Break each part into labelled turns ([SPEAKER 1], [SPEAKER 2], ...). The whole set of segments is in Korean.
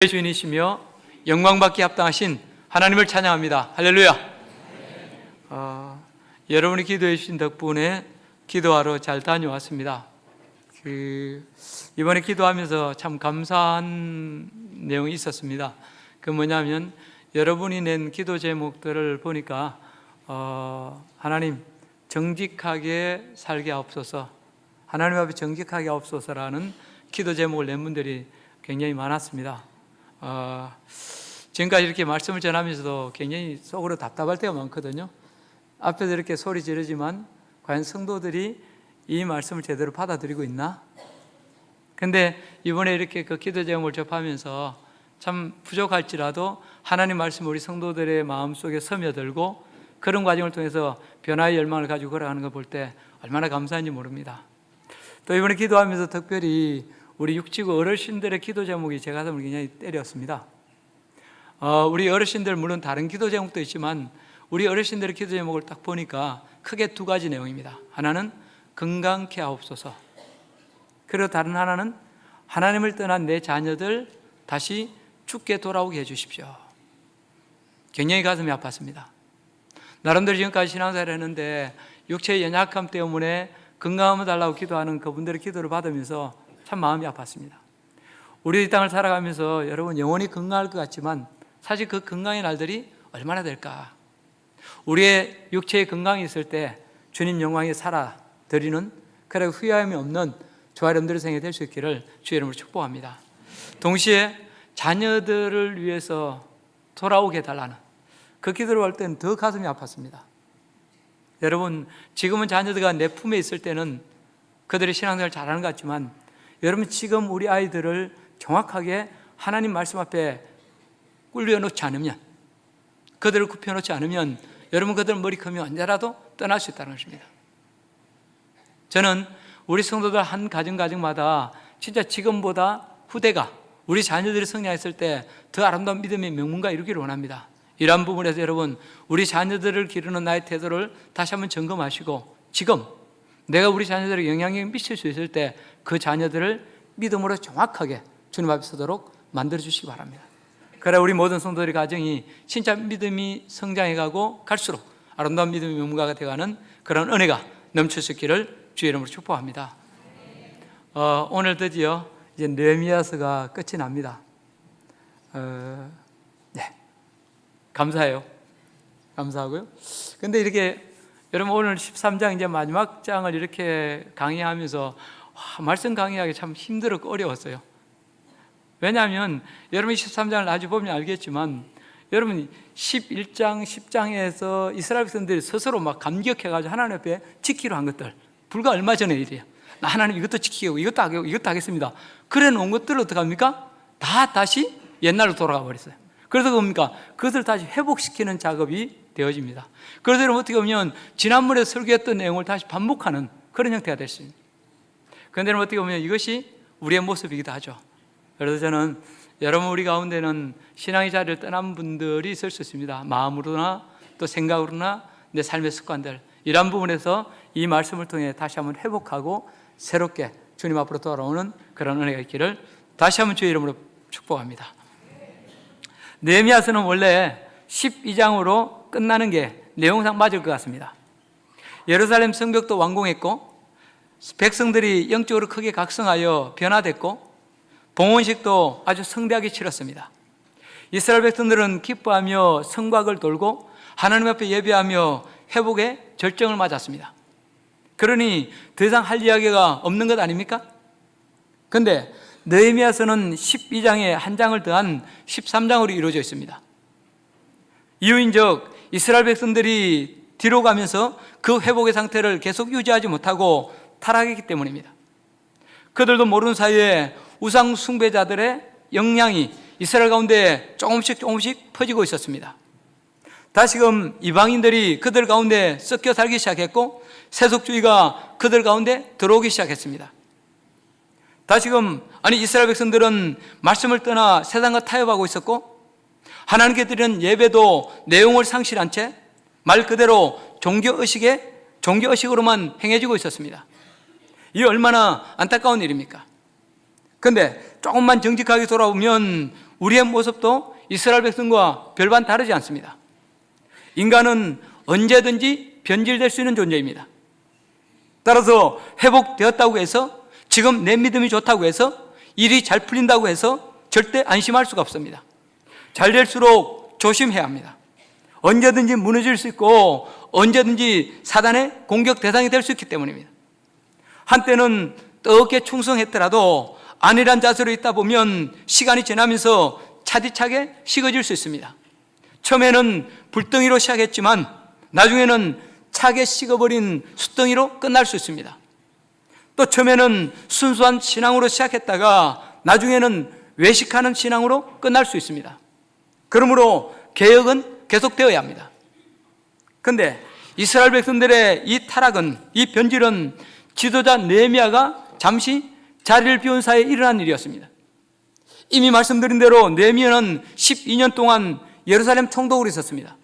[SPEAKER 1] 주인이시며 영광받기 합당하신 하나님을 찬양합니다. 할렐루야. 여러분이 기도해 주신 덕분에 기도하러 잘 다녀왔습니다. 이번에 기도하면서 참 감사한 내용이 있었습니다. 그 뭐냐면 여러분이 낸 기도 제목들을 보니까 하나님 정직하게 살게 하옵소서, 하나님 앞에 정직하게 하옵소서라는 기도 제목을 낸 분들이 굉장히 많았습니다. 지금까지 이렇게 말씀을 전하면서도 굉장히 속으로 답답할 때가 많거든요. 앞에서 이렇게 소리 지르지만 과연 성도들이 이 말씀을 제대로 받아들이고 있나? 근데 이번에 이렇게 그 기도 제목을 접하면서 참 부족할지라도 하나님 말씀을 우리 성도들의 마음속에 스며들고 그런 과정을 통해서 변화의 열망을 가지고 걸어가는 걸 볼 때 얼마나 감사한지 모릅니다. 또 이번에 기도하면서 특별히 우리 육지구 어르신들의 기도 제목이 제 가슴을 굉장히 때렸습니다. 우리 어르신들 물론 다른 기도 제목도 있지만 우리 어르신들의 기도 제목을 딱 보니까 크게 두 가지 내용입니다. 하나는 건강케 하옵소서, 그리고 다른 하나는 하나님을 떠난 내 자녀들 다시 죽게 돌아오게 해주십시오. 굉장히 가슴이 아팠습니다. 나름대로 지금까지 신앙생활을 했는데 육체의 연약함 때문에 건강함을 달라고 기도하는 그분들의 기도를 받으면서 참 마음이 아팠습니다. 우리 이 땅을 살아가면서 여러분 영원히 건강할 것 같지만 사실 그 건강의 날들이 얼마나 될까? 우리의 육체의 건강이 있을 때 주님 영광에 살아 드리는, 그리고 후회함이 없는 저와 여러분들의 생이 될 수 있기를 주의 이름으로 축복합니다. 동시에 자녀들을 위해서 돌아오게 해달라는 그 기도를 할 때는 더 가슴이 아팠습니다. 여러분 지금은 자녀들과 내 품에 있을 때는 그들의 신앙생활을 잘하는 것 같지만 여러분 지금 우리 아이들을 정확하게 하나님 말씀 앞에 꿀려놓지 않으면, 그들을 굽혀놓지 않으면 여러분 그들 머리 크면 언제라도 떠날 수 있다는 것입니다. 저는 우리 성도들 한 가정마다 진짜 지금보다 후대가 우리 자녀들이 성장했을 때 더 아름다운 믿음의 명문가 이루기를 원합니다. 이러한 부분에서 여러분 우리 자녀들을 기르는 나의 태도를 다시 한번 점검하시고 지금 내가 우리 자녀들에게 영향을 미칠 수 있을 때 그 자녀들을 믿음으로 정확하게 주님 앞에 서도록 만들어주시기 바랍니다. 그래 우리 모든 성도들의 가정이 진짜 믿음이 성장해가고 갈수록 아름다운 믿음의 명문가가 되어가는 그런 은혜가 넘칠 수 있기를 주의 이름으로 축복합니다. 오늘 드디어 이제 느헤미야서가 끝이 납니다. 네, 감사해요. 감사하고요. 근데 이렇게 여러분 오늘 13장 이제 마지막 장을 이렇게 강의하면서 말씀 강의하기 참 힘들었고 어려웠어요. 왜냐하면 여러분 13장을 나중에 보면 알겠지만 여러분 11장 10장에서 이스라엘 백성들이 스스로 막 감격해가지고 하나님 앞에 지키려 한 것들 불과 얼마 전의 일이에요. 나 하나님 이것도 지키고 이것도 하고 이것도 하겠습니다. 그래 놓은 것들을 어떻게 합니까? 다 다시 옛날로 돌아가 버렸어요. 그래서 뭡니까? 그것을 다시 회복시키는 작업이 되어집니다. 그래서 여러분 어떻게 보면 지난번에 설교했던 내용을 다시 반복하는 그런 형태가 될 수 있습니다. 그런데 어떻게 보면 이것이 우리의 모습이기도 하죠. 그래서 저는 여러분 우리 가운데는 신앙의 자리를 떠난 분들이 있을 수 있습니다. 마음으로나 또 생각으로나 내 삶의 습관들, 이러한 부분에서 이 말씀을 통해 다시 한번 회복하고 새롭게 주님 앞으로 돌아오는 그런 은혜가 있기를 다시 한번 주의 이름으로 축복합니다. 느헤미야서는 원래 12장으로 끝나는 게 내용상 맞을 것 같습니다. 예루살렘 성벽도 완공했고 백성들이 영적으로 크게 각성하여 변화됐고 봉헌식도 아주 성대하게 치렀습니다. 이스라엘 백성들은 기뻐하며 성곽을 돌고 하나님 앞에 예배하며 회복의 절정을 맞았습니다. 그러니 더 이상 할 이야기가 없는 것 아닙니까? 그런데 느헤미야서는 12장에 한 장을 더한 13장으로 이루어져 있습니다. 이유인즉 이스라엘 백성들이 뒤로 가면서 그 회복의 상태를 계속 유지하지 못하고 타락했기 때문입니다. 그들도 모르는 사이에 우상 숭배자들의 영향이 이스라엘 가운데 조금씩 퍼지고 있었습니다. 다시금 이방인들이 그들 가운데 섞여 살기 시작했고 세속주의가 그들 가운데 들어오기 시작했습니다. 다시금 이스라엘 백성들은 말씀을 떠나 세상과 타협하고 있었고 하나님께 드리는 예배도 내용을 상실한 채 말 그대로 종교의식으로만 행해지고 있었습니다. 이 얼마나 안타까운 일입니까? 그런데 조금만 정직하게 돌아보면 우리의 모습도 이스라엘 백성과 별반 다르지 않습니다. 인간은 언제든지 변질될 수 있는 존재입니다. 따라서 회복되었다고 해서, 지금 내 믿음이 좋다고 해서, 일이 잘 풀린다고 해서 절대 안심할 수가 없습니다. 잘 될수록 조심해야 합니다. 언제든지 무너질 수 있고 언제든지 사단의 공격 대상이 될 수 있기 때문입니다. 한때는 뜨겁게 충성했더라도 안일한 자세로 있다 보면 시간이 지나면서 차디차게 식어질 수 있습니다. 처음에는 불덩이로 시작했지만 나중에는 차게 식어버린 숯덩이로 끝날 수 있습니다. 또 처음에는 순수한 신앙으로 시작했다가 나중에는 외식하는 신앙으로 끝날 수 있습니다. 그러므로 개혁은 계속되어야 합니다. 그런데 이스라엘 백성들의 이 타락은, 이 변질은 지도자 느헤미야가 잠시 자리를 비운 사이에 일어난 일이었습니다. 이미 말씀드린 대로 느헤미야는 12년 동안 예루살렘 총독으로 있었습니다.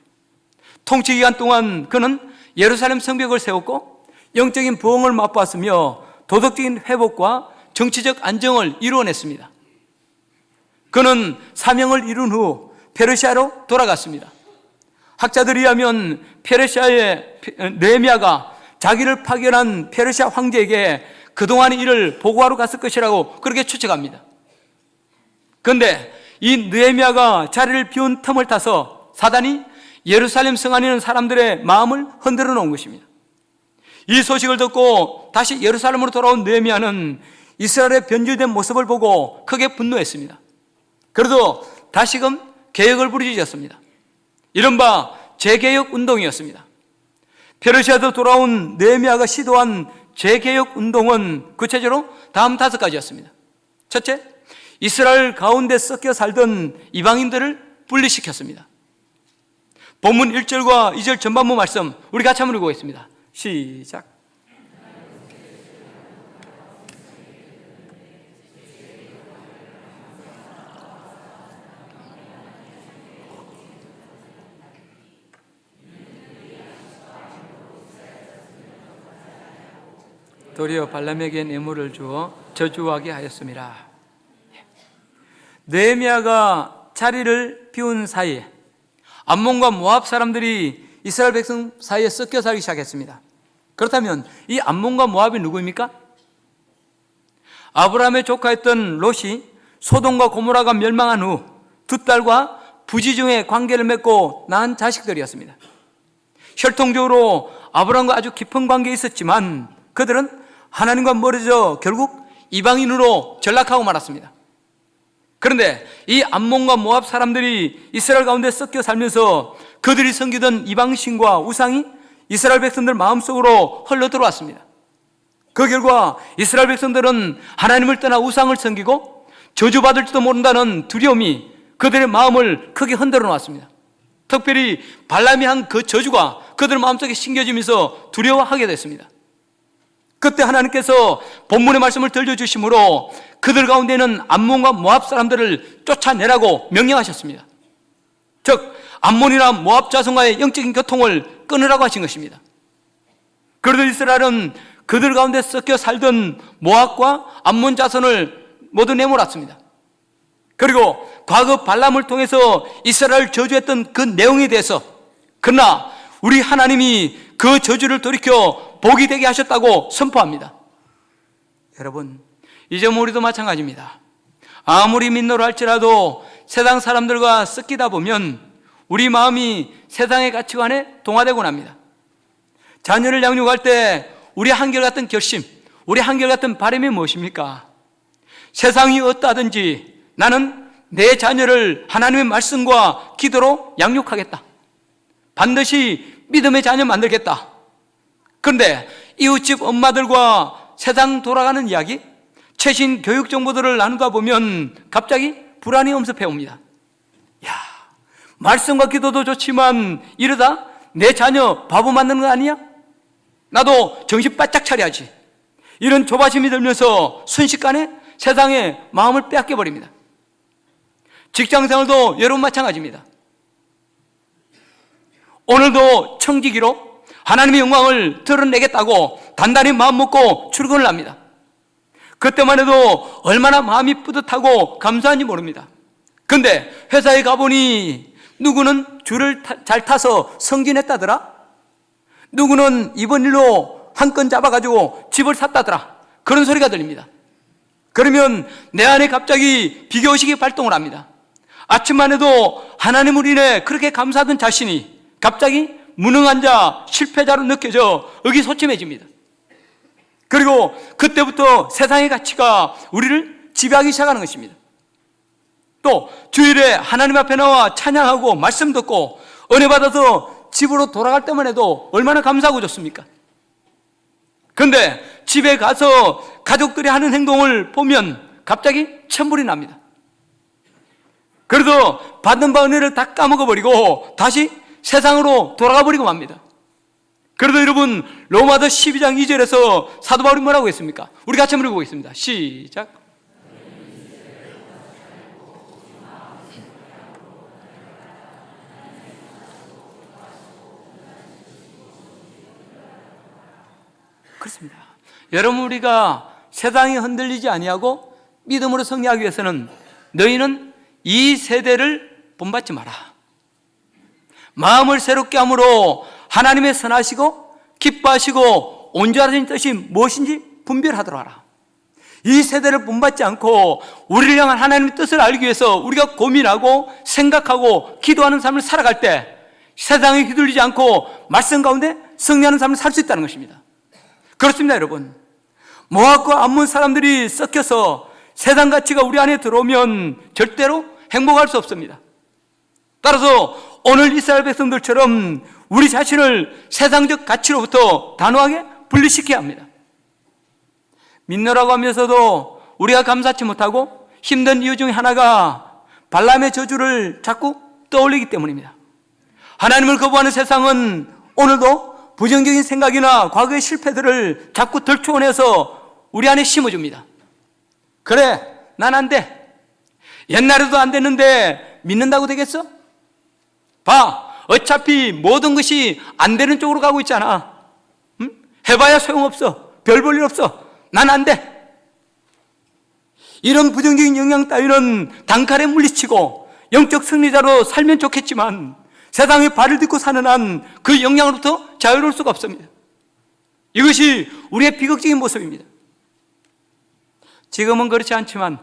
[SPEAKER 1] 통치 기간 동안 그는 예루살렘 성벽을 세웠고 영적인 부흥을 맛보았으며 도덕적인 회복과 정치적 안정을 이루어냈습니다. 그는 사명을 이룬 후 페르시아로 돌아갔습니다. 학자들에 의하면 페르시아의 느헤미야가 자기를 파견한 페르시아 황제에게 그동안의 일을 보고하러 갔을 것이라고 그렇게 추측합니다. 그런데 이 느헤미야가 자리를 비운 틈을 타서 사단이 예루살렘 성 안에 있는 사람들의 마음을 흔들어 놓은 것입니다. 이 소식을 듣고 다시 예루살렘으로 돌아온 느헤미야는 이스라엘의 변질된 모습을 보고 크게 분노했습니다. 그래서 다시금 개혁을 부르짖었습니다. 이른바 재개혁 운동이었습니다. 페르시아에서 돌아온 느헤미야가 시도한 재개혁 운동은 구체적으로 다음 5가지였습니다. 첫째, 이스라엘 가운데 섞여 살던 이방인들을 분리시켰습니다. 본문 1절과 2절 전반부 말씀 우리 같이 한번 읽어보겠습니다. 시작. 도리어 발람에게 뇌물을 주어 저주하게 하였습니다. 느헤미야가 자리를 비운 사이에 암몬과 모압 사람들이 이스라엘 백성 사이에 섞여 살기 시작했습니다. 그렇다면 이 암몬과 모압이 누구입니까? 아브라함의 조카였던 롯이 소돔과 고모라가 멸망한 후 두 딸과 부지중의 관계를 맺고 낳은 자식들이었습니다. 혈통적으로 아브라함과 아주 깊은 관계에 있었지만 그들은 하나님과 멀어져 결국 이방인으로 전락하고 말았습니다. 그런데 이 암몬과 모압 사람들이 이스라엘 가운데 섞여 살면서 그들이 섬기던 이방신과 우상이 이스라엘 백성들 마음속으로 흘러 들어왔습니다. 그 결과 이스라엘 백성들은 하나님을 떠나 우상을 섬기고 저주받을지도 모른다는 두려움이 그들의 마음을 크게 흔들어 놓았습니다. 특별히 발람이 한 그 저주가 그들 마음속에 심겨지면서 두려워하게 됐습니다. 그때 하나님께서 본문의 말씀을 들려주심으로 그들 가운데는 암몬과 모압 사람들을 쫓아내라고 명령하셨습니다. 즉 암몬이나 모압 자손과의 영적인 교통을 끊으라고 하신 것입니다. 그러던 이스라엘은 그들 가운데 섞여 살던 모압과 암몬 자손을 모두 내몰았습니다. 그리고 과거 발람을 통해서 이스라엘을 저주했던 그 내용에 대해서, 그러나 우리 하나님이 그 저주를 돌이켜 복이 되게 하셨다고 선포합니다. 여러분, 이제 우리도 마찬가지입니다. 아무리 믿노라 할지라도 세상 사람들과 섞이다 보면 우리 마음이 세상의 가치관에 동화되곤 합니다. 자녀를 양육할 때 우리 한결같은 결심, 우리 한결같은 바람이 무엇입니까? 세상이 어떠하든지 나는 내 자녀를 하나님의 말씀과 기도로 양육하겠다. 반드시 믿음의 자녀 만들겠다. 그런데 이웃집 엄마들과 세상 돌아가는 이야기, 최신 교육 정보들을 나누다 보면 갑자기 불안이 엄습해 옵니다. 야, 말씀과 기도도 좋지만 이러다 내 자녀 바보 만드는 거 아니야? 나도 정신 바짝 차려야지. 이런 조바심이 들면서 순식간에 세상에 마음을 빼앗겨 버립니다. 직장생활도 여러분 마찬가지입니다. 오늘도 청지기로 하나님의 영광을 드러내겠다고 단단히 마음 먹고 출근을 합니다. 그때만 해도 얼마나 마음이 뿌듯하고 감사한지 모릅니다. 근데 회사에 가보니 누구는 줄을 잘 타서 승진했다더라. 누구는 이번 일로 한 건 잡아가지고 집을 샀다더라. 그런 소리가 들립니다. 그러면 내 안에 갑자기 비교의식이 발동을 합니다. 아침만 해도 하나님을 인해 그렇게 감사하던 자신이 갑자기 무능한 자, 실패자로 느껴져 의기소침해집니다. 그리고 그때부터 세상의 가치가 우리를 지배하기 시작하는 것입니다. 또 주일에 하나님 앞에 나와 찬양하고 말씀 듣고 은혜 받아서 집으로 돌아갈 때만 해도 얼마나 감사하고 좋습니까? 그런데 집에 가서 가족들이 하는 행동을 보면 갑자기 천불이 납니다. 그래서 받는 바 은혜를 다 까먹어버리고 다시 세상으로 돌아가 버리고 맙니다. 그래도 여러분, 로마서 12장 2절에서 사도 바울이 뭐라고 했습니까? 우리 같이 한번 읽어보겠습니다. 시작. 그렇습니다. 여러분, 우리가 세상에 흔들리지 아니하고 믿음으로 승리하기 위해서는 너희는 이 세대를 본받지 마라. 마음을 새롭게 함으로 하나님의 선하시고 기뻐하시고 온전하신 뜻이 무엇인지 분별하도록 하라. 이 세대를 본받지 않고 우리를 향한 하나님의 뜻을 알기 위해서 우리가 고민하고 생각하고 기도하는 삶을 살아갈 때 세상에 휘둘리지 않고 말씀 가운데 승리하는 삶을 살 수 있다는 것입니다. 그렇습니다, 여러분. 모압과 암몬 사람들이 섞여서 세상 가치가 우리 안에 들어오면 절대로 행복할 수 없습니다. 따라서 오늘 이스라엘 백성들처럼 우리 자신을 세상적 가치로부터 단호하게 분리시켜야 합니다. 믿노라고 하면서도 우리가 감사치 못하고 힘든 이유 중에 하나가 발람의 저주를 자꾸 떠올리기 때문입니다. 하나님을 거부하는 세상은 오늘도 부정적인 생각이나 과거의 실패들을 자꾸 들춰내서 우리 안에 심어줍니다. 그래, 난 안 돼. 옛날에도 안 됐는데 믿는다고 되겠어? 봐, 어차피 모든 것이 안 되는 쪽으로 가고 있잖아. 응? 해봐야 소용없어. 별 볼 일 없어. 난 안 돼. 이런 부정적인 영향 따위는 단칼에 물리치고 영적 승리자로 살면 좋겠지만 세상에 발을 딛고 사는 한 그 영향으로부터 자유로울 수가 없습니다. 이것이 우리의 비극적인 모습입니다. 지금은 그렇지 않지만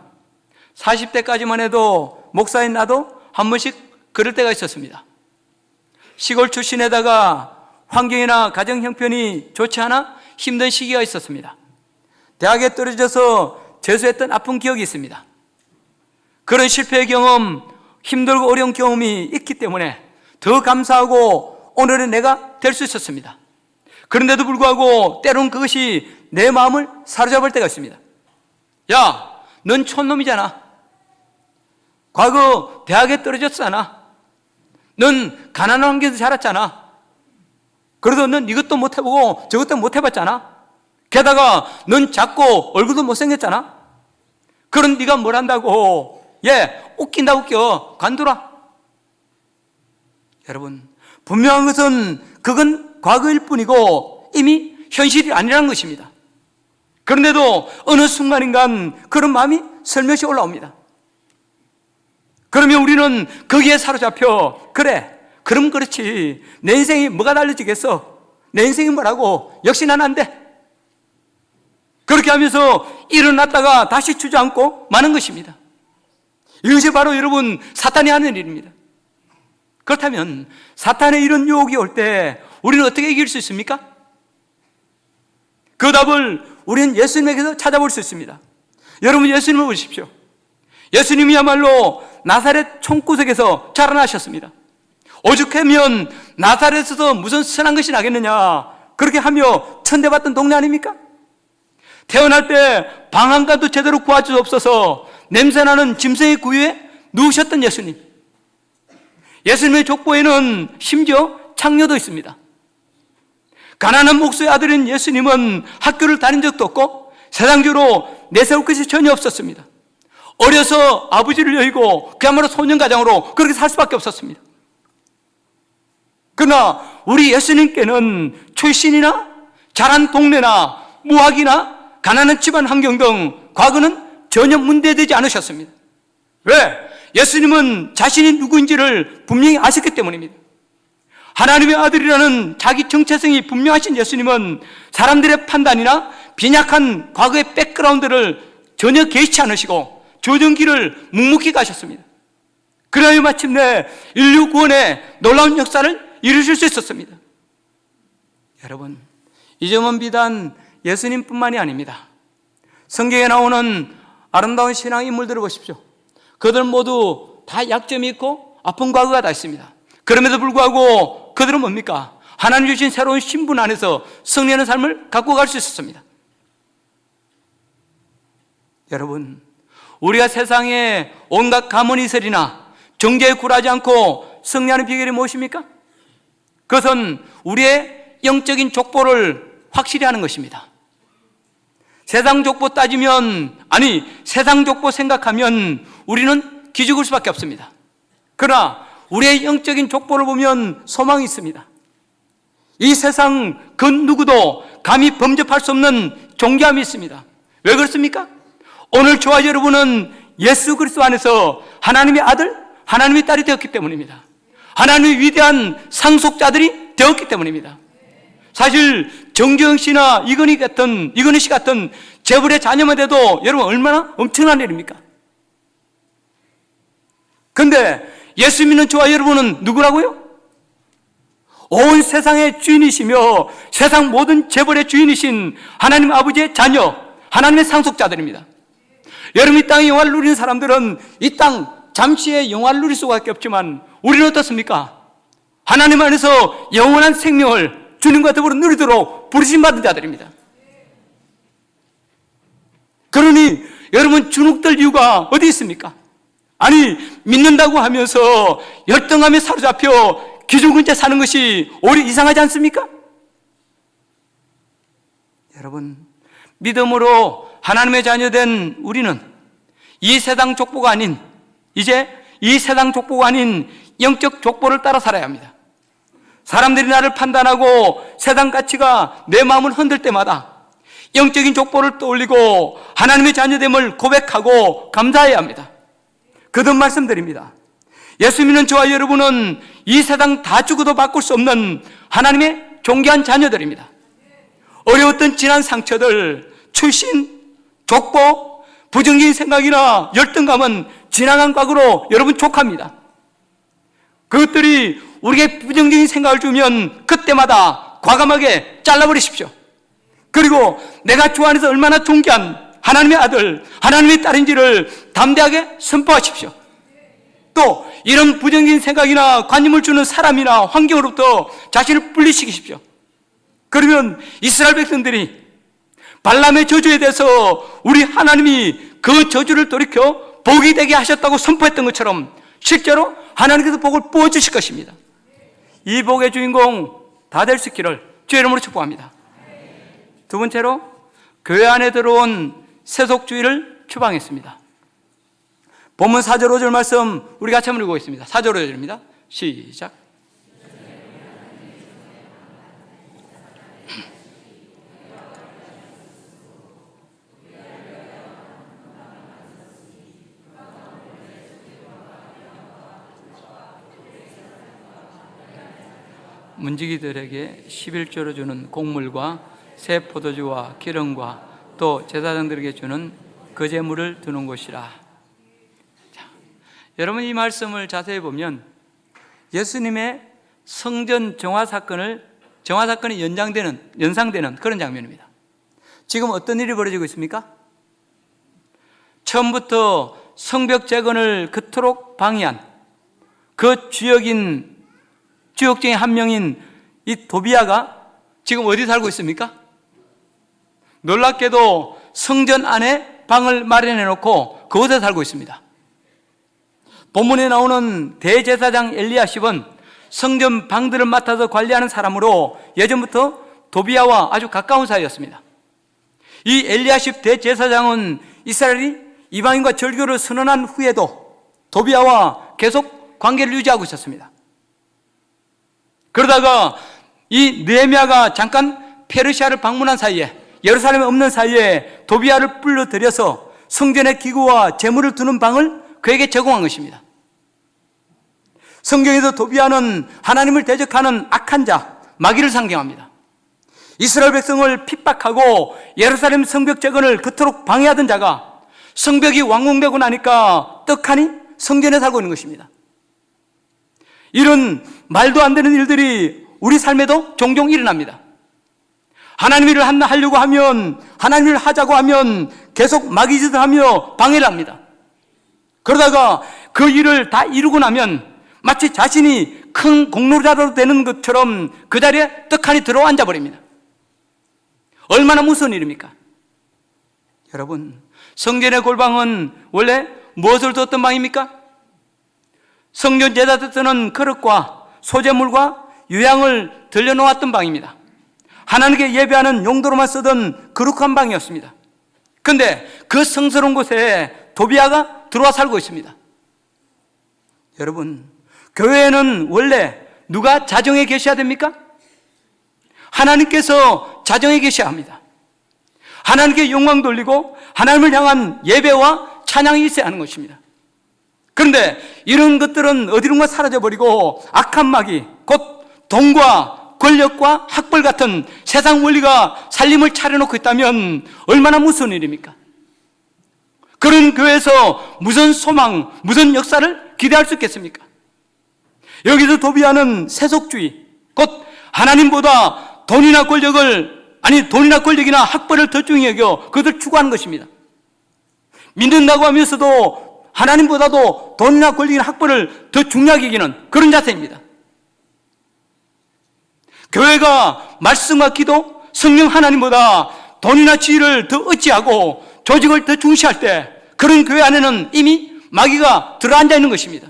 [SPEAKER 1] 40대까지만 해도 목사인 나도 한 번씩 그럴 때가 있었습니다. 시골 출신에다가 환경이나 가정 형편이 좋지 않아 힘든 시기가 있었습니다. 대학에 떨어져서 재수했던 아픈 기억이 있습니다. 그런 실패의 경험, 힘들고 어려운 경험이 있기 때문에 더 감사하고 오늘의 내가 될 수 있었습니다. 그런데도 불구하고 때로는 그것이 내 마음을 사로잡을 때가 있습니다. 야, 넌 촌놈이잖아. 과거 대학에 떨어졌잖아. 넌 가난한 환경에서 자랐잖아. 그래도 넌 이것도 못 해보고 저것도 못 해봤잖아. 게다가 넌 작고 얼굴도 못생겼잖아. 그런 네가 뭘 한다고. 웃긴다 웃겨. 관두라. 여러분, 분명한 것은 그건 과거일 뿐이고 이미 현실이 아니라는 것입니다. 그런데도 어느 순간인간 그런 마음이 슬며시 올라옵니다. 그러면 우리는 거기에 사로잡혀, 그래, 그럼 그렇지. 내 인생이 뭐가 달라지겠어? 내 인생이 뭐라고? 역시 난 안 돼. 그렇게 하면서 일어났다가 다시 주저앉고 마는 것입니다. 이것이 바로 여러분 사탄이 하는 일입니다. 그렇다면 사탄의 이런 유혹이 올 때 우리는 어떻게 이길 수 있습니까? 그 답을 우리는 예수님에게서 찾아볼 수 있습니다. 여러분, 예수님을 보십시오. 예수님이야말로 나사렛 총구석에서 자라나셨습니다. 오죽하면 나사렛에서 무슨 선한 것이 나겠느냐, 그렇게 하며 천대받던 동네 아닙니까? 태어날 때 방한간도 제대로 구할 수 없어서 냄새나는 짐승의 구유에 누우셨던 예수님. 예수님의 족보에는 심지어 창녀도 있습니다. 가난한 목수의 아들인 예수님은 학교를 다닌 적도 없고 세상적으로 내세울 것이 전혀 없었습니다. 어려서 아버지를 여의고 그야말로 소년가장으로 그렇게 살 수밖에 없었습니다. 그러나 우리 예수님께는 출신이나 자란 동네나 무학이나 가난한 집안 환경 등 과거는 전혀 문제되지 않으셨습니다. 왜?
[SPEAKER 2] 예수님은 자신이 누구인지를 분명히 아셨기 때문입니다. 하나님의 아들이라는 자기 정체성이 분명하신 예수님은 사람들의 판단이나 빈약한 과거의 백그라운드를 전혀 개의치 않으시고 조정기를 묵묵히 가셨습니다. 그래야 마침내 인류 구원의 놀라운 역사를 이루실 수 있었습니다. 여러분, 이 점은 비단 예수님뿐만이 아닙니다. 성경에 나오는 아름다운 신앙 인물들을 보십시오. 그들 모두 다 약점이 있고 아픈 과거가 다 있습니다. 그럼에도 불구하고 그들은 뭡니까? 하나님 주신 새로운 신분 안에서 승리하는 삶을 갖고 갈 수 있었습니다. 여러분, 우리가 세상에 온갖 가문이설이나 정죄에 굴하지 않고 승리하는 비결이 무엇입니까? 그것은 우리의 영적인 족보를 확실히 하는 것입니다. 세상 족보 따지면, 아니 세상 족보 생각하면 우리는 기죽을 수밖에 없습니다. 그러나 우리의 영적인 족보를 보면 소망이 있습니다. 이 세상 그 누구도 감히 범접할 수 없는 존귀함이 있습니다. 왜 그렇습니까? 오늘 저와 여러분은 예수 그리스도 안에서 하나님의 아들, 하나님의 딸이 되었기 때문입니다. 하나님의 위대한 상속자들이 되었기 때문입니다. 사실 정경 씨나 이건희 씨 같은 재벌의 자녀만 돼도 여러분 얼마나 엄청난 일입니까? 근데 예수 믿는 저와 여러분은 누구라고요? 온 세상의 주인이시며 세상 모든 재벌의 주인이신 하나님 아버지의 자녀, 하나님의 상속자들입니다. 여러분, 이 땅의 영화를 누리는 사람들은 이 땅 잠시의 영화를 누릴 수밖에 없지만 우리는 어떻습니까? 하나님 안에서 영원한 생명을 주님과 더불어 누리도록 부르심받은 자들입니다. 그러니 여러분, 주눅들 이유가 어디 있습니까? 아니, 믿는다고 하면서 열등함에 사로잡혀 기죽은 채 사는 것이 오히려 이상하지 않습니까? 여러분, 믿음으로 하나님의 자녀된 우리는 이 세상 족보가 아닌, 이제 이 세상 족보가 아닌 영적 족보를 따라 살아야 합니다. 사람들이 나를 판단하고 세상 가치가 내 마음을 흔들 때마다 영적인 족보를 떠올리고 하나님의 자녀됨을 고백하고 감사해야 합니다. 거듭 말씀드립니다. 예수 믿는 저와 여러분은 이 세상 다 죽어도 바꿀 수 없는 하나님의 존귀한 자녀들입니다. 어려웠던 지난 상처들, 출신, 족보, 부정적인 생각이나 열등감은 지나간 과거로 여러분 족합니다. 그것들이 우리에게 부정적인 생각을 주면 그때마다 과감하게 잘라버리십시오. 그리고 내가 주 안에서 얼마나 존귀한 하나님의 아들, 하나님의 딸인지를 담대하게 선포하십시오. 또 이런 부정적인 생각이나 관념을 주는 사람이나 환경으로부터 자신을 분리시키십시오. 그러면 이스라엘 백성들이 발람의 저주에 대해서 우리 하나님이 그 저주를 돌이켜 복이 되게 하셨다고 선포했던 것처럼 실제로 하나님께서 복을 부어주실 것입니다. 이 복의 주인공 다 될 수 있기를 주의 이름으로 축복합니다. 두 번째로, 교회 안에 들어온 세속주의를 추방했습니다. 본문 4절 5절 말씀 우리 같이 한번 읽어보겠습니다. 4절 5절입니다. 시작. 문지기들에게 11조로 주는 곡물과 새 포도주와 기름과 또 제사장들에게 주는 그 제물을 두는 곳이라. 자, 여러분, 이 말씀을 자세히 보면 예수님의 성전 정화 사건이 연상되는 그런 장면입니다. 지금 어떤 일이 벌어지고 있습니까? 처음부터 성벽 재건을 그토록 방해한 그 주역 중에 한 명인 이 도비아가 지금 어디 살고 있습니까? 놀랍게도 성전 안에 방을 마련해 놓고 그곳에 살고 있습니다. 본문에 나오는 대제사장 엘리야십은 성전 방들을 맡아서 관리하는 사람으로 예전부터 도비아와 아주 가까운 사이였습니다. 이 엘리야십 대제사장은 이스라엘이 이방인과 절교를 선언한 후에도 도비아와 계속 관계를 유지하고 있었습니다. 그러다가 이 느헤미야가 잠깐 페르시아를 방문한 사이에, 예루살렘에 없는 사이에 도비아를 불러들여서 성전의 기구와 재물을 두는 방을 그에게 제공한 것입니다. 성경에서 도비아는 하나님을 대적하는 악한 자, 마귀를 상징합니다. 이스라엘 백성을 핍박하고 예루살렘 성벽 재건을 그토록 방해하던 자가 성벽이 완공되고 나니까 떡하니 성전에 살고 있는 것입니다. 이런 말도 안 되는 일들이 우리 삶에도 종종 일어납니다. 하나님 일을 하려고 하면, 하나님 일을 하자고 하면 계속 마귀짓을 하며 방해를 합니다. 그러다가 그 일을 다 이루고 나면 마치 자신이 큰 공로자로 되는 것처럼 그 자리에 떡하니 들어 앉아버립니다. 얼마나 무서운 일입니까? 여러분, 성전의 골방은 원래 무엇을 뒀던 방입니까? 성전 제사 드는 그릇과 소재물과 유향을 들려놓았던 방입니다. 하나님께 예배하는 용도로만 쓰던 거룩한 방이었습니다. 그런데 그 성스러운 곳에 도비아가 들어와 살고 있습니다. 여러분, 교회에는 원래 누가 자정에 계셔야 됩니까? 하나님께서 자정에 계셔야 합니다. 하나님께 영광 돌리고 하나님을 향한 예배와 찬양이 있어야 하는 것입니다. 그런데 이런 것들은 어디론가 사라져버리고 악한 마귀, 곧 돈과 권력과 학벌 같은 세상 원리가 살림을 차려놓고 있다면 얼마나 무서운 일입니까? 그런 교회에서 무슨 소망, 무슨 역사를 기대할 수 있겠습니까? 여기서 도비아는 세속주의, 곧 하나님보다 돈이나 권력이나 학벌을 더 중히 여겨 그것을 추구하는 것입니다. 믿는다고 하면서도 하나님보다도 돈이나 권력이나 학벌을 더 중요하게 여기는 그런 자세입니다. 교회가 말씀과 기도, 성령 하나님보다 돈이나 지위를 더 의지하고 조직을 더 중시할 때 그런 교회 안에는 이미 마귀가 들어앉아 있는 것입니다.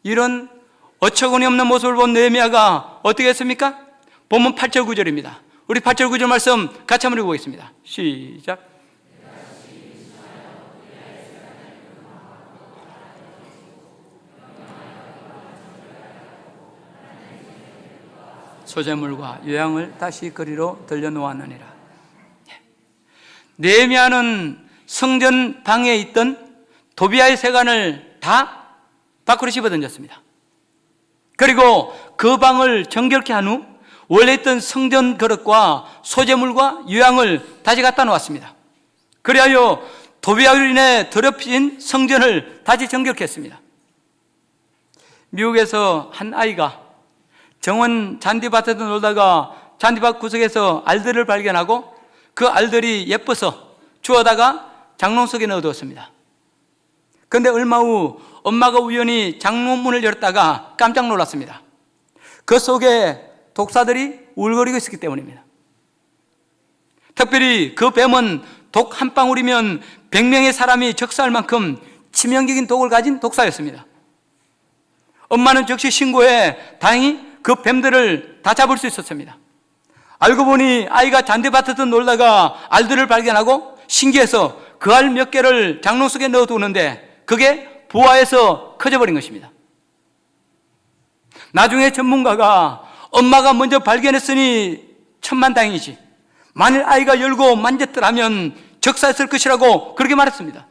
[SPEAKER 2] 이런 어처구니 없는 모습을 본 느헤미야가 어떻게 했습니까? 본문 8절 9절입니다. 우리 8절 9절 말씀 같이 한번 읽어보겠습니다. 시작. 소재물과 유향을 다시 거리로 들려놓았느니라. 느헤미야는 성전 방에 있던 도비아의 세관을 다 밖으로 집어던졌습니다. 그리고 그 방을 정결케 한 후 원래 있던 성전 그릇과 소재물과 유향을 다시 갖다 놓았습니다. 그리하여 도비아로 인해 더럽혀진 성전을 다시 정결케 했습니다. 미국에서 한 아이가 정원 잔디밭에서 놀다가 잔디밭 구석에서 알들을 발견하고 그 알들이 예뻐서 주워다가 장롱 속에 넣어두었습니다. 그런데 얼마 후 엄마가 우연히 장롱문을 열었다가 깜짝 놀랐습니다. 그 속에 독사들이 울거리고 있었기 때문입니다. 특별히 그 뱀은 독 한 방울이면 100명의 사람이 적사할 만큼 치명적인 독을 가진 독사였습니다. 엄마는 즉시 신고해 다행히 그 뱀들을 다 잡을 수 있었습니다. 알고 보니 아이가 잔디밭에서 놀다가 알들을 발견하고 신기해서 그 알 몇 개를 장롱 속에 넣어두는데 그게 부화해서 커져버린 것입니다. 나중에 전문가가 엄마가 먼저 발견했으니 천만다행이지 만일 아이가 열고 만졌더라면 적사했을 것이라고 그렇게 말했습니다.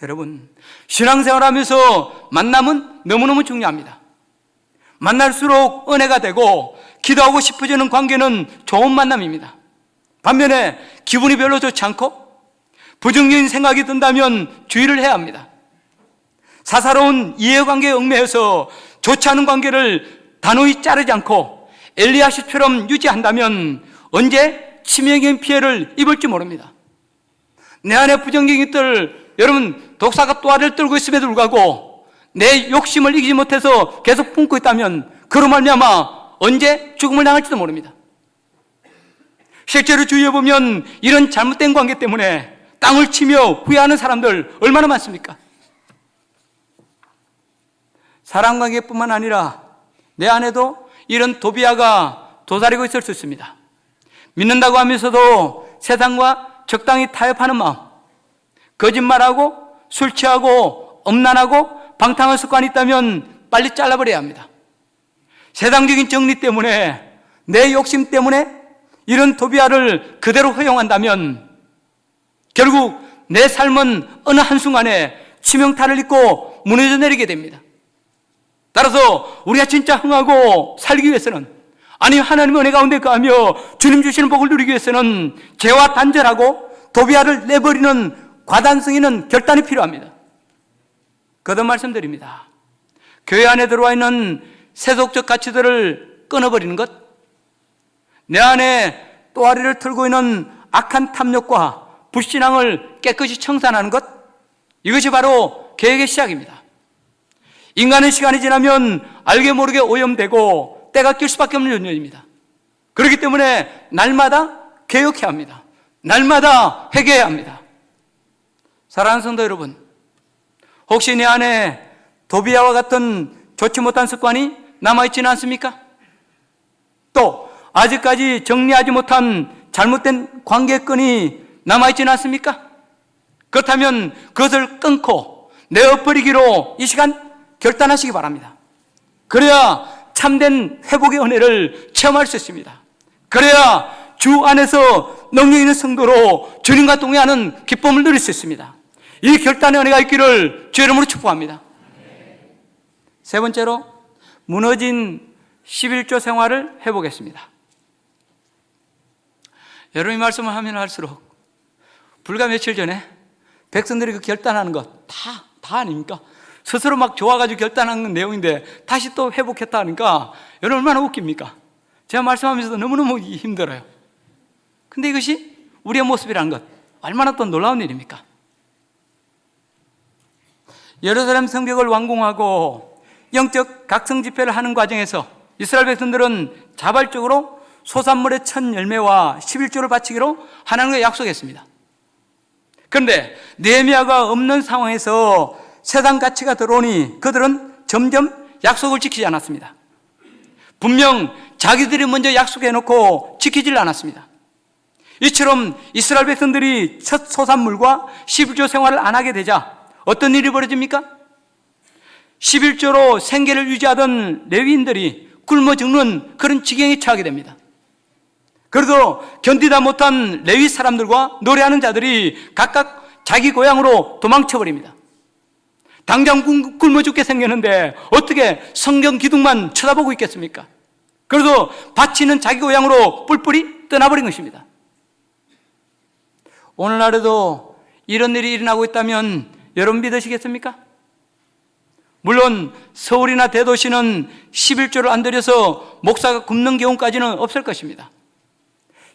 [SPEAKER 2] 여러분, 신앙생활하면서 만남은 너무너무 중요합니다. 만날수록 은혜가 되고 기도하고 싶어지는 관계는 좋은 만남입니다. 반면에 기분이 별로 좋지 않고 부정적인 생각이 든다면 주의를 해야 합니다. 사사로운 이해관계에 얽매여서 좋지 않은 관계를 단호히 자르지 않고 엘리야십처럼 유지한다면 언제 치명적인 피해를 입을지 모릅니다. 내 안에 부정적인 것들, 여러분 독사가 또아를 떨고 있음에도 불구하고 내 욕심을 이기지 못해서 계속 품고 있다면 그로 말미암아 언제 죽음을 당할지도 모릅니다. 실제로 주위에 보면 이런 잘못된 관계 때문에 땅을 치며 후회하는 사람들 얼마나 많습니까? 사랑관계뿐만 아니라 내 안에도 이런 도비아가 도사리고 있을 수 있습니다. 믿는다고 하면서도 세상과 적당히 타협하는 마음, 거짓말하고 술 취하고 음란하고 방탕한 습관이 있다면 빨리 잘라버려야 합니다. 세상적인 정리 때문에 내 욕심 때문에 이런 도비아를 그대로 허용한다면 결국 내 삶은 어느 한순간에 치명타를 입고 무너져 내리게 됩니다. 따라서 우리가 진짜 흥하고 살기 위해서는, 아니 하나님의 은혜 가운데 거하며 주님 주시는 복을 누리기 위해서는 죄와 단절하고 도비아를 내버리는 과단성 있는 결단이 필요합니다. 거듭 말씀드립니다. 교회 안에 들어와 있는 세속적 가치들을 끊어버리는 것, 내 안에 또아리를 틀고 있는 악한 탐욕과 불신앙을 깨끗이 청산하는 것, 이것이 바로 개혁의 시작입니다. 인간의 시간이 지나면 알게 모르게 오염되고 때가 낄 수밖에 없는 존재입니다. 그렇기 때문에 날마다 개혁해야 합니다. 날마다 회개해야 합니다. 사랑하는 성도 여러분, 혹시 내 안에 도비아와 같은 좋지 못한 습관이 남아있지는 않습니까? 또 아직까지 정리하지 못한 잘못된 관계끈이 남아있지는 않습니까? 그렇다면 그것을 끊고 내어버리기로 이 시간 결단하시기 바랍니다. 그래야 참된 회복의 은혜를 체험할 수 있습니다. 그래야 주 안에서 능력 있는 성도로 주님과 동행하는 기쁨을 누릴 수 있습니다. 이 결단의 은혜가 있기를 주의 이름으로 축복합니다. 세 번째로, 무너진 11조 생활을 해보겠습니다. 여러분이 말씀을 하면 할수록 불과 며칠 전에 백성들이 그 결단하는 것 다 아닙니까? 스스로 막 좋아가지고 결단한 내용인데 다시 또 회복했다 하니까 여러분 얼마나 웃깁니까? 제가 말씀하면서도 너무너무 힘들어요. 근데 이것이 우리의 모습이라는 것, 얼마나 또 놀라운 일입니까? 예루살렘 성벽을 완공하고 영적 각성 집회를 하는 과정에서 이스라엘 백성들은 자발적으로 소산물의 첫 열매와 11조를 바치기로 하나님과 약속했습니다. 그런데 느헤미야가 없는 상황에서 세상 가치가 들어오니 그들은 점점 약속을 지키지 않았습니다. 분명 자기들이 먼저 약속해놓고 지키질 않았습니다. 이처럼 이스라엘 백성들이 첫 소산물과 11조 생활을 안 하게 되자 어떤 일이 벌어집니까? 11조로 생계를 유지하던 레위인들이 굶어 죽는 그런 지경에 처하게 됩니다. 그래도 견디다 못한 레위 사람들과 노래하는 자들이 각각 자기 고향으로 도망쳐 버립니다. 당장 굶어 죽게 생겼는데 어떻게 성경 기둥만 쳐다보고 있겠습니까? 그래서 바치는 자기 고향으로 뿔뿔이 떠나버린 것입니다. 오늘날에도 이런 일이 일어나고 있다면 여러분 믿으시겠습니까? 물론 서울이나 대도시는 11조를 안 들여서 목사가 굶는 경우까지는 없을 것입니다.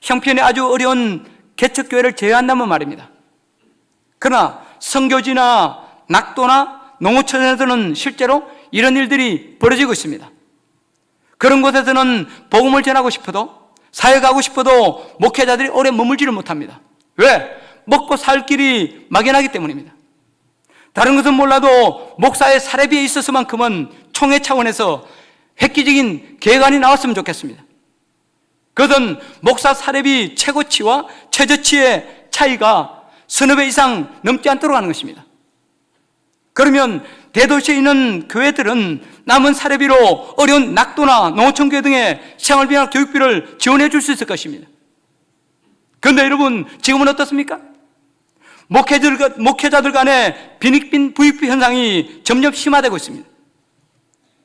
[SPEAKER 2] 형편이 아주 어려운 개척교회를 제외한다면 말입니다. 그러나 선교지나 낙도나 농어촌에서는 실제로 이런 일들이 벌어지고 있습니다. 그런 곳에서는 복음을 전하고 싶어도, 사회 가고 싶어도 목회자들이 오래 머물지를 못합니다. 왜? 먹고 살 길이 막연하기 때문입니다. 다른 것은 몰라도 목사의 사례비에 있어서만큼은 총회 차원에서 획기적인 계획안이 나왔으면 좋겠습니다. 그것은 목사 사례비 최고치와 최저치의 차이가 서너 배 이상 넘지 않도록 하는 것입니다. 그러면 대도시에 있는 교회들은 남은 사례비로 어려운 낙도나 농어촌 교회 등의 생활비나 교육비를 지원해 줄 수 있을 것입니다. 그런데 여러분, 지금은 어떻습니까? 목회자들 간의 빈익빈 부익부 현상이 점점 심화되고 있습니다.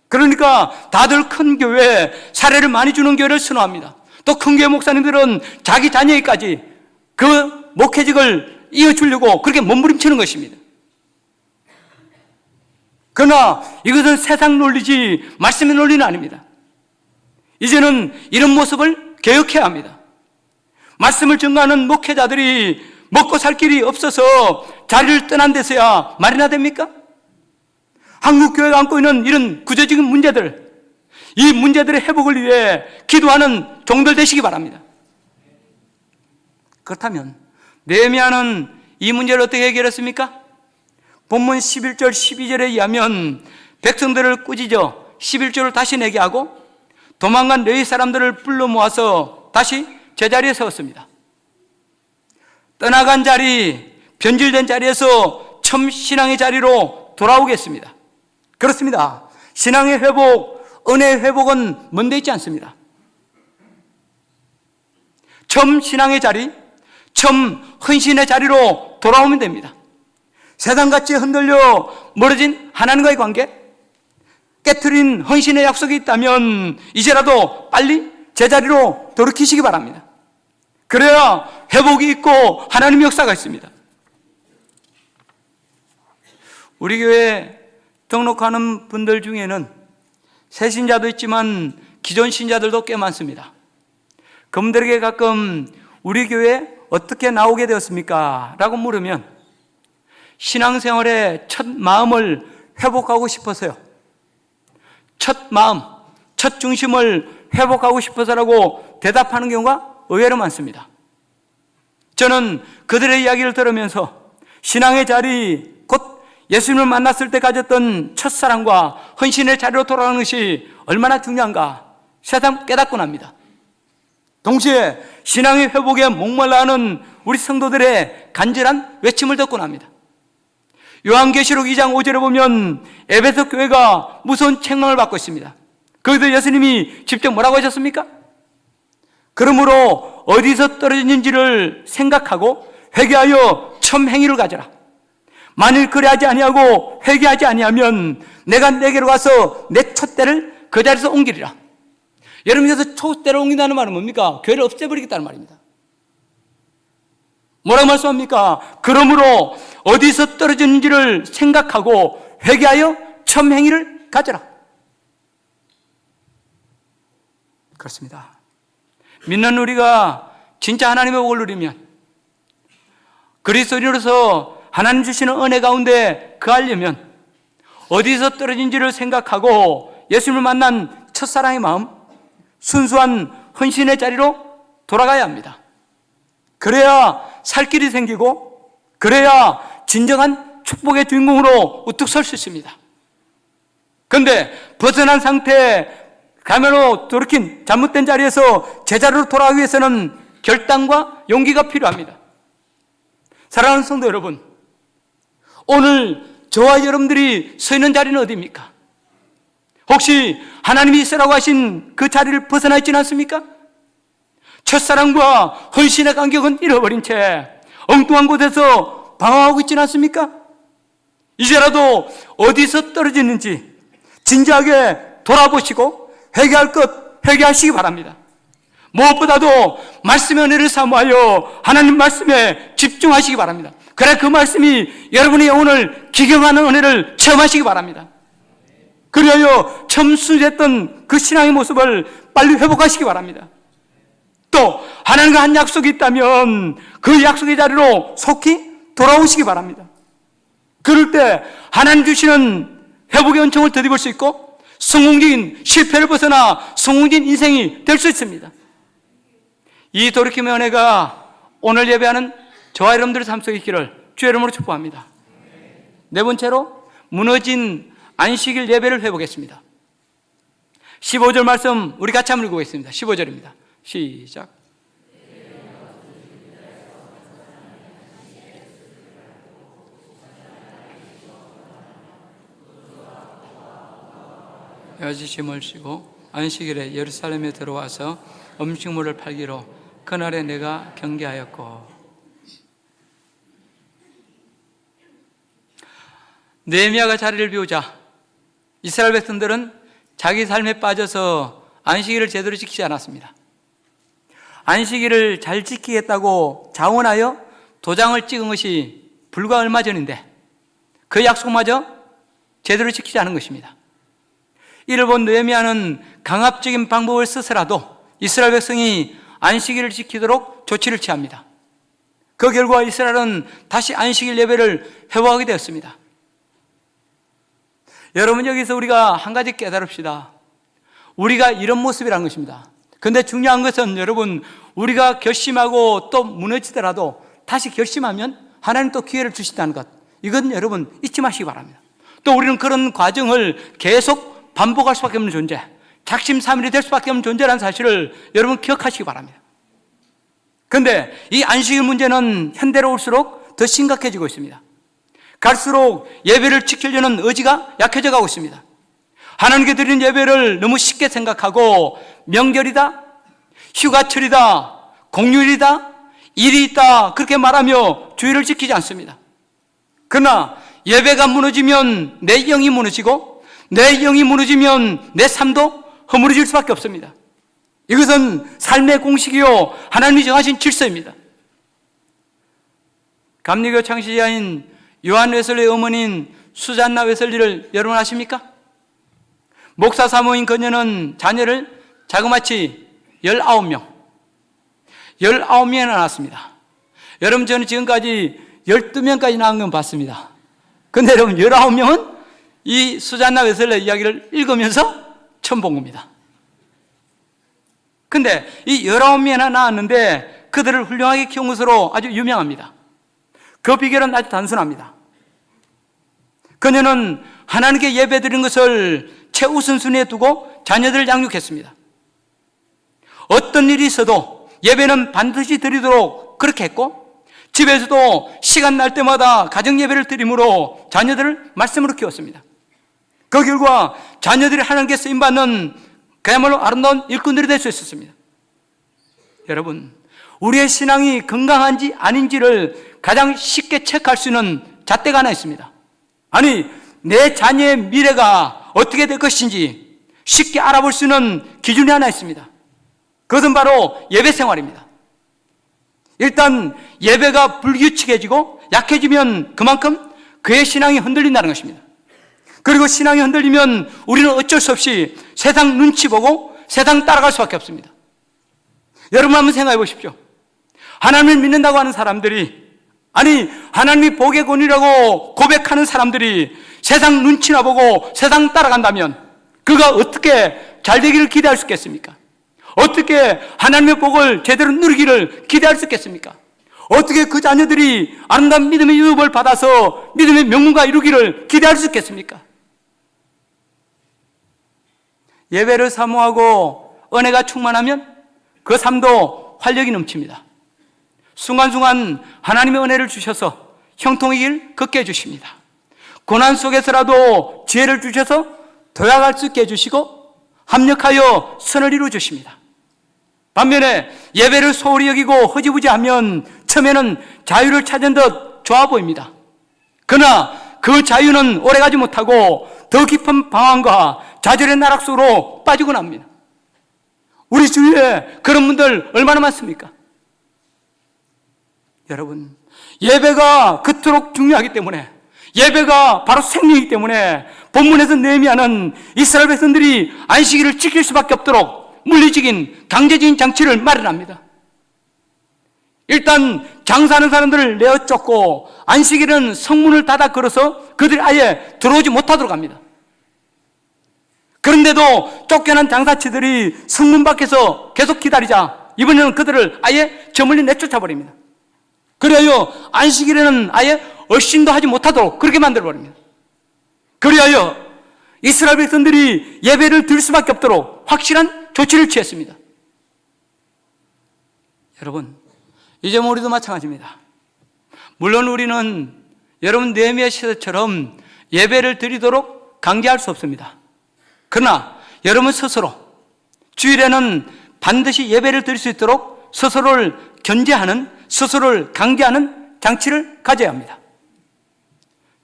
[SPEAKER 2] 그러니까 다들 큰 교회, 사례를 많이 주는 교회를 선호합니다. 또 큰 교회 목사님들은 자기 자녀에게까지 그 목회직을 이어주려고 그렇게 몸부림치는 것입니다. 그러나 이것은 세상 논리지 말씀의 논리는 아닙니다. 이제는 이런 모습을 개혁해야 합니다. 말씀을 전가하는 목회자들이 먹고 살 길이 없어서 자리를 떠난 데서야 말이나 됩니까? 한국교회가 안고 있는 이런 구조적인 문제들, 이 문제들의 회복을 위해 기도하는 종들 되시기 바랍니다. 그렇다면 느헤미야는 이 문제를 어떻게 해결했습니까? 본문 11절 12절에 의하면 백성들을 꾸짖어 11조를 다시 내게 하고 도망간 레위 사람들을 불러 모아서 다시 제자리에 세웠습니다. 떠나간 자리, 변질된 자리에서 처음 신앙의 자리로 돌아오겠습니다. 그렇습니다. 신앙의 회복, 은혜의 회복은 먼데 있지 않습니다. 처음 신앙의 자리, 처음 헌신의 자리로 돌아오면 됩니다. 세상같이 흔들려 멀어진 하나님과의 관계, 깨트린 헌신의 약속이 있다면 이제라도 빨리 제자리로 돌이키시기 바랍니다. 그래야 회복이 있고 하나님의 역사가 있습니다. 우리 교회에 등록하는 분들 중에는 새 신자도 있지만 기존 신자들도 꽤 많습니다. 그분들에게 가끔 우리 교회에 어떻게 나오게 되었습니까? 라고 물으면 신앙생활의 첫 마음을 회복하고 싶어서요. 첫 마음, 첫 중심을 회복하고 싶어서라고 대답하는 경우가 의외로 많습니다. 저는 그들의 이야기를 들으면서 신앙의 자리, 곧 예수님을 만났을 때 가졌던 첫사랑과 헌신의 자리로 돌아가는 것이 얼마나 중요한가 새삼 깨닫곤 합니다. 동시에 신앙의 회복에 목말라 하는 우리 성도들의 간절한 외침을 듣곤 합니다. 요한계시록 2장 5절에 보면 에베소 교회가 무서운 책망을 받고 있습니다. 거기서 예수님이 직접 뭐라고 하셨습니까? 그러므로 어디서 떨어졌는지를 생각하고 회개하여 참 행위를 가져라. 만일 그래하지 아니하고 회개하지 아니하면 내가 내게로 가서 내 촛대를 그 자리에서 옮기리라. 여러분께서 촛대를 옮긴다는 말은 뭡니까? 교회를 없애버리겠다는 말입니다. 뭐라고 말씀합니까? 그러므로 어디서 떨어졌는지를 생각하고 회개하여 참 행위를 가져라. 그렇습니다. 믿는 우리가 진짜 하나님의 복을 누리면, 그리스도인으로서 하나님 주시는 은혜 가운데 거하려면 어디서 떨어진지를 생각하고 예수님을 만난 첫사랑의 마음, 순수한 헌신의 자리로 돌아가야 합니다. 그래야 살 길이 생기고, 그래야 진정한 축복의 주인공으로 우뚝 설 수 있습니다. 그런데 벗어난 상태에 가면으로 돌이킨 잘못된 자리에서 제자리로 돌아가기 위해서는 결단과 용기가 필요합니다. 사랑하는 성도 여러분, 오늘 저와 여러분들이 서 있는 자리는 어디입니까? 혹시 하나님이 있으라고 하신 그 자리를 벗어나 있지는 않습니까? 첫사랑과 헌신의 간격은 잃어버린 채 엉뚱한 곳에서 방황하고 있지는 않습니까? 이제라도 어디서 떨어지는지 진지하게 돌아보시고 회개할 것 회개하시기 바랍니다. 무엇보다도 말씀의 은혜를 사모하여 하나님 말씀에 집중하시기 바랍니다. 그래 그 말씀이 여러분의 영혼을 기경하는 은혜를 체험하시기 바랍니다. 그리하여 처음 순수했던 그 신앙의 모습을 빨리 회복하시기 바랍니다. 또 하나님과 한 약속이 있다면 그 약속의 자리로 속히 돌아오시기 바랍니다. 그럴 때 하나님 주시는 회복의 은총을 덧입을 수 있고 성공적인 실패를 벗어나 성공적인 인생이 될 수 있습니다. 이 돌이킴의 은혜가 오늘 예배하는 저와 여러분들의 삶 속에 있기를 주의 이름으로 축복합니다. 네 번째로 무너진 안식일 예배를 회복했습니다. 15절 말씀 우리 같이 한번 읽어보겠습니다. 15절입니다. 시작. 여지심을 쉬고 안식일에 예루살렘에 들어와서 음식물을 팔기로 그날에 내가 경계하였고. 느헤미야가 자리를 비우자 이스라엘 백성들은 자기 삶에 빠져서 안식일을 제대로 지키지 않았습니다. 안식일을 잘 지키겠다고 자원하여 도장을 찍은 것이 불과 얼마 전인데 그 약속마저 제대로 지키지 않은 것입니다. 이를 본 느헤미야는 강압적인 방법을 써서라도 이스라엘 백성이 안식일을 지키도록 조치를 취합니다. 그 결과 이스라엘은 다시 안식일 예배를 회복하게 되었습니다. 여러분, 여기서 우리가 한 가지 깨달읍시다. 우리가 이런 모습이라는 것입니다. 그런데 중요한 것은 여러분, 우리가 결심하고 또 무너지더라도 다시 결심하면 하나님 또 기회를 주신다는 것, 이건 여러분 잊지 마시기 바랍니다. 또 우리는 그런 과정을 계속 반복할 수밖에 없는 존재, 작심삼일이 될 수밖에 없는 존재라는 사실을 여러분 기억하시기 바랍니다. 그런데 이 안식일 문제는 현대로 올수록 더 심각해지고 있습니다. 갈수록 예배를 지키려는 의지가 약해져 가고 있습니다. 하나님께 드리는 예배를 너무 쉽게 생각하고 명절이다, 휴가철이다, 공휴일이다, 일이 있다 그렇게 말하며 주의를 지키지 않습니다. 그러나 예배가 무너지면 내 영이 무너지고 내 영이 무너지면 내 삶도 허물어질 수밖에 없습니다. 이것은 삶의 공식이요 하나님이 정하신 질서입니다. 감리교 창시자인 요한 웨슬리의 어머니인 수잔나 웨슬리를 여러분 아십니까? 목사 사모인 그녀는 자녀를 자그마치 19명이나 낳았습니다. 여러분, 저는 지금까지 12명까지 낳은 건 봤습니다. 근데 여러분, 19명은 이 수잔나 웨슬리 이야기를 읽으면서 처음 본 겁니다. 근데 이 19명이나 낳았는데 그들을 훌륭하게 키운 것으로 아주 유명합니다. 그 비결은 아주 단순합니다. 그녀는 하나님께 예배드리는 것을 최우선순위에 두고 자녀들을 양육했습니다. 어떤 일이 있어도 예배는 반드시 드리도록 그렇게 했고, 집에서도 시간 날 때마다 가정 예배를 드림으로 자녀들을 말씀으로 키웠습니다. 그 결과 자녀들이 하나님께 쓰임받는 그야말로 아름다운 일꾼들이 될 수 있었습니다. 여러분, 우리의 신앙이 건강한지 아닌지를 가장 쉽게 체크할 수 있는 잣대가 하나 있습니다. 아니, 내 자녀의 미래가 어떻게 될 것인지 쉽게 알아볼 수 있는 기준이 하나 있습니다. 그것은 바로 예배 생활입니다. 일단 예배가 불규칙해지고 약해지면 그만큼 그의 신앙이 흔들린다는 것입니다. 그리고 신앙이 흔들리면 우리는 어쩔 수 없이 세상 눈치 보고 세상 따라갈 수밖에 없습니다. 여러분 한번 생각해 보십시오. 하나님을 믿는다고 하는 사람들이, 아니 하나님이 복의 권위라고 고백하는 사람들이 세상 눈치나 보고 세상 따라간다면 그가 어떻게 잘 되기를 기대할 수 있겠습니까? 어떻게 하나님의 복을 제대로 누리기를 기대할 수 있겠습니까? 어떻게 그 자녀들이 아름다운 믿음의 유업을 받아서 믿음의 명문가 이루기를 기대할 수 있겠습니까? 예배를 사모하고 은혜가 충만하면 그 삶도 활력이 넘칩니다. 순간순간 하나님의 은혜를 주셔서 형통의 길 걷게 해주십니다. 고난 속에서라도 지혜를 주셔서 도약할 수 있게 해주시고 합력하여 선을 이루어 주십니다. 반면에 예배를 소홀히 여기고 허지부지하면 처음에는 자유를 찾은 듯 좋아 보입니다. 그러나 그 자유는 오래가지 못하고 더 깊은 방황과 좌절의 나락 속으로 빠지고 납니다. 우리 주위에 그런 분들 얼마나 많습니까? 여러분, 예배가 그토록 중요하기 때문에, 예배가 바로 생명이기 때문에 본문에서 느헤미야는 이스라엘 백성들이 안식일을 지킬 수밖에 없도록 물리적인 강제적인 장치를 마련합니다. 일단 장사하는 사람들을 내어 쫓고 안식일은 성문을 닫아 걸어서 그들이 아예 들어오지 못하도록 합니다. 그런데도 쫓겨난 장사치들이 성문 밖에서 계속 기다리자 이번에는 그들을 아예 저 멀리 내쫓아 버립니다. 그리하여 안식일에는 아예 얼씬도 하지 못하도록 그렇게 만들어버립니다. 그리하여 이스라엘 백성들이 예배를 드릴 수밖에 없도록 확실한 조치를 취했습니다. 여러분, 이제 우리도 마찬가지입니다. 물론 우리는 여러분 느헤미야 시대처럼 예배를 드리도록 강제할 수 없습니다. 그러나 여러분 스스로 주일에는 반드시 예배를 드릴 수 있도록 스스로를 견제하는, 스스로를 강제하는 장치를 가져야 합니다.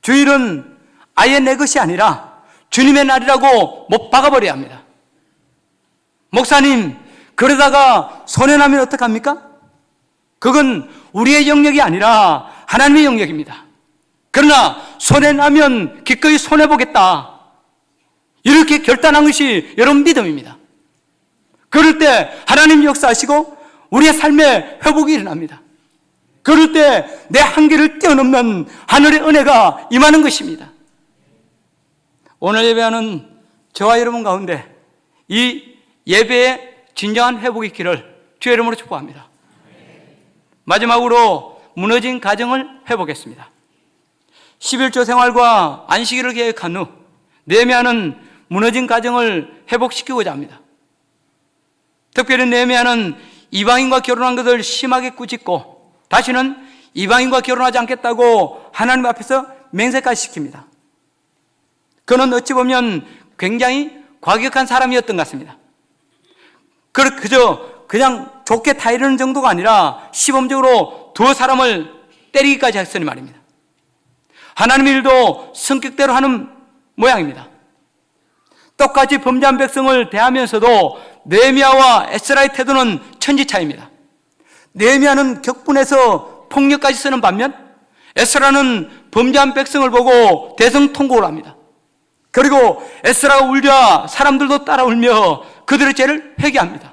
[SPEAKER 2] 주일은 아예 내 것이 아니라 주님의 날이라고 못 박아버려야 합니다. 목사님, 그러다가 손해나면 어떡합니까? 그건 우리의 영역이 아니라 하나님의 영역입니다. 그러나 손해나면 기꺼이 손해보겠다, 이렇게 결단한 것이 여러분 믿음입니다. 그럴 때 하나님 역사하시고 우리의 삶에 회복이 일어납니다. 그럴 때 내 한계를 뛰어넘는 하늘의 은혜가 임하는 것입니다. 오늘 예배하는 저와 여러분 가운데 이 예배의 진정한 회복이 있기를 주의 이름으로 축복합니다. 마지막으로 무너진 가정을 회복했습니다. 11조 생활과 안식일을 계획한 후 느헤미야는 무너진 가정을 회복시키고자 합니다. 특별히 느헤미야는 이방인과 결혼한 것을 심하게 꾸짖고 다시는 이방인과 결혼하지 않겠다고 하나님 앞에서 맹세까지 시킵니다. 그는 어찌 보면 굉장히 과격한 사람이었던 것 같습니다. 그냥 좋게 타이르는 정도가 아니라 시범적으로 두 사람을 때리기까지 했으니 말입니다. 하나님의 일도 성격대로 하는 모양입니다. 똑같이 범죄한 백성을 대하면서도 느헤미야와 에스라의 태도는 천지차이입니다. 느헤미야는 격분해서 폭력까지 쓰는 반면 에스라는 범죄한 백성을 보고 대성통곡을 합니다. 그리고 에스라가 울자 사람들도 따라 울며 그들의 죄를 회개합니다.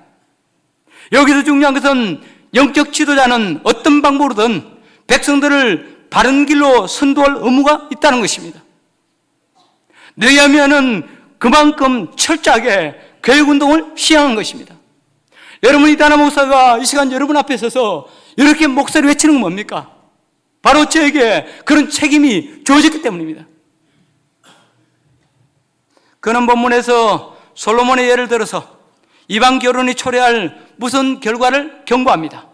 [SPEAKER 2] 여기서 중요한 것은 영적 지도자는 어떤 방법으로든 백성들을 바른 길로 선도할 의무가 있다는 것입니다. 느헤미야는 그만큼 철저하게 교육운동을 시행한 것입니다. 여러분, 이다나 목사가 이 시간 여러분 앞에 서서 이렇게 목소리 외치는 건 뭡니까? 바로 저에게 그런 책임이 주어졌기 때문입니다. 그는 본문에서 솔로몬의 예를 들어서 이방 결혼이 초래할 무슨 결과를 경고합니다.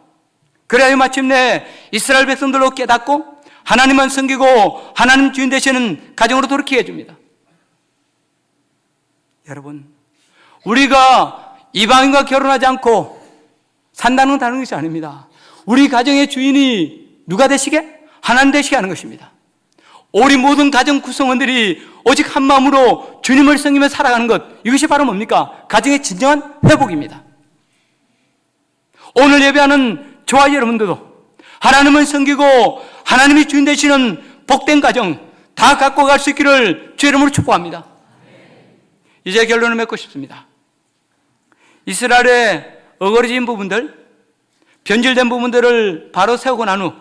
[SPEAKER 2] 그래야 마침내 이스라엘 백성들로 깨닫고 하나님만 섬기고 하나님 주인 되시는 가정으로 돌이키게 해줍니다. 여러분, 우리가 이방인과 결혼하지 않고 산다는 건 다른 것이 아닙니다. 우리 가정의 주인이 누가 되시게? 하나님 되시게 하는 것입니다. 우리 모든 가정 구성원들이 오직 한 마음으로 주님을 섬기며 살아가는 것, 이것이 바로 뭡니까? 가정의 진정한 회복입니다. 오늘 예배하는 저와 여러분들도 하나님을 섬기고 하나님이 주인 되시는 복된 가정 다 갖고 갈 수 있기를 주의 이름으로 축복합니다. 이제 결론을 맺고 싶습니다. 이스라엘의 어거러진 부분들, 변질된 부분들을 바로 세우고 난 후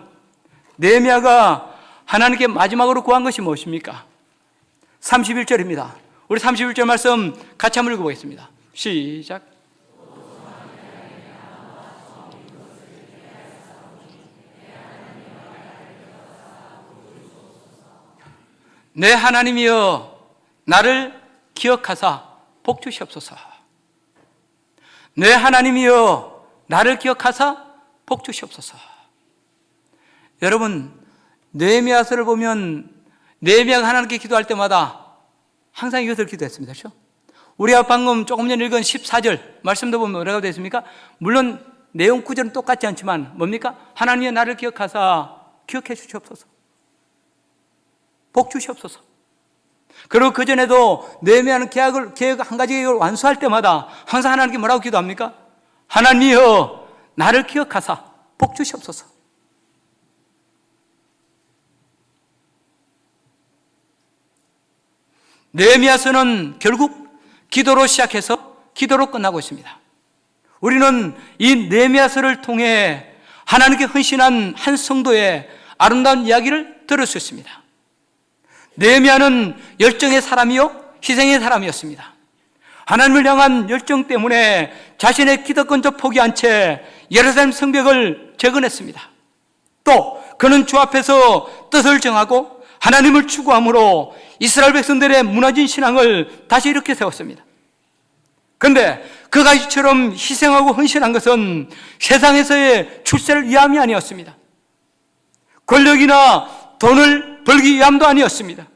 [SPEAKER 2] 느헤미야가 하나님께 마지막으로 구한 것이 무엇입니까? 31절입니다. 우리 31절 말씀 같이 한번 읽어보겠습니다. 시작. 내 하나님이여 나를 기억하사 복 주시옵소서. 내 하나님이여 나를 기억하사 복 주시옵소서. 여러분, 느헤미야서를 보면 느헤미야가 하나님께 기도할 때마다 항상 이것을 기도했습니다. 그렇죠? 우리가 방금 조금 전에 읽은 14절 말씀도 보면 뭐라고 되어 있습니까? 물론 내용 구절은 똑같지 않지만 뭡니까? 하나님이 나를 기억하사 기억해 주시옵소서. 복 주시옵소서. 그리고 그전에도 느헤미야는 계획 한 가지 계획을 완수할 때마다 항상 하나님께 뭐라고 기도합니까? 하나님이여 나를 기억하사 복 주시옵소서. 느헤미야서는 결국 기도로 시작해서 기도로 끝나고 있습니다. 우리는 이 느헤미야서를 통해 하나님께 헌신한 한 성도의 아름다운 이야기를 들을 수 있습니다. 느헤미야는 열정의 사람이요 희생의 사람이었습니다. 하나님을 향한 열정 때문에 자신의 기득권도 포기한 채 예루살렘 성벽을 재건했습니다. 또 그는 주 앞에서 뜻을 정하고 하나님을 추구함으로 이스라엘 백성들의 무너진 신앙을 다시 이렇게 세웠습니다. 그런데 그가 이처럼 희생하고 헌신한 것은 세상에서의 출세를 위함이 아니었습니다. 권력이나 돈을 벌기 위함도 아니었습니다.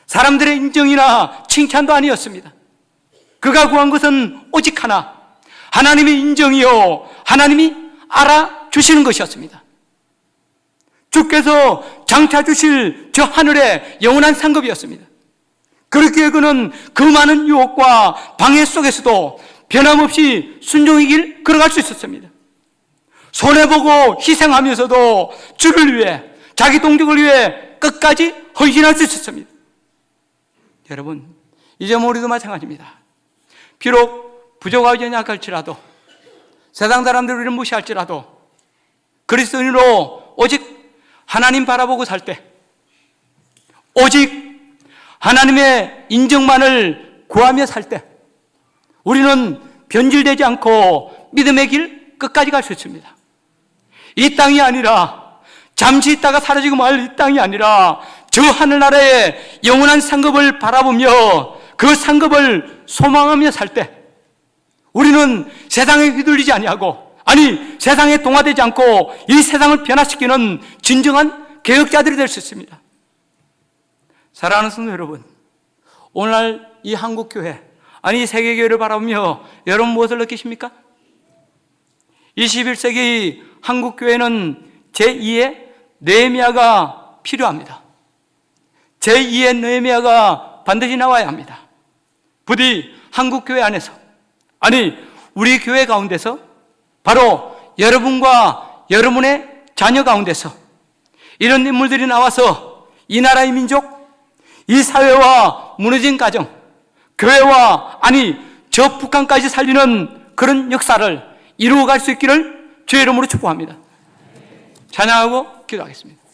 [SPEAKER 2] 사람들의 인정이나 칭찬도 아니었습니다. 그가 구한 것은 오직 하나, 하나님의 인정이요 하나님이 알아주시는 것이었습니다. 주께서 장차 주실 저 하늘의 영원한 상급이었습니다. 그렇기에 그는 그 많은 유혹과 방해 속에서도 변함없이 순종의 길 걸어갈 수 있었습니다. 손해보고 희생하면서도 주를 위해 자기 동족을 위해 끝까지 헌신할 수 있었습니다. 여러분, 이제 우리도 마찬가지입니다. 비록 부족하고 연약할지라도 세상 사람들을 우리를 무시할지라도 그리스도인으로 오직 하나님 바라보고 살 때, 오직 하나님의 인정만을 구하며 살 때 우리는 변질되지 않고 믿음의 길 끝까지 갈 수 있습니다. 이 땅이 아니라 잠시 있다가 사라지고 말 이 땅이 아니라 저 하늘나라의 영원한 상급을 바라보며 그 상급을 소망하며 살 때 우리는 세상에 휘둘리지 아니하고, 아니 세상에 동화되지 않고 이 세상을 변화시키는 진정한 개혁자들이 될 수 있습니다. 사랑하는 성도 여러분, 오늘날 이 한국교회, 아니 이 세계교회를 바라보며 여러분 무엇을 느끼십니까? 21세기 한국교회는 제2의 느헤미야가 필요합니다. 제2의 느헤미야가 반드시 나와야 합니다. 부디 한국교회 안에서, 아니 우리 교회 가운데서, 바로 여러분과 여러분의 자녀 가운데서 이런 인물들이 나와서 이 나라의 민족, 이 사회와 무너진 가정, 교회와, 아니 저 북한까지 살리는 그런 역사를 이루어갈 수 있기를 주의 이름으로 축복합니다. 찬양하고 기도하겠습니다.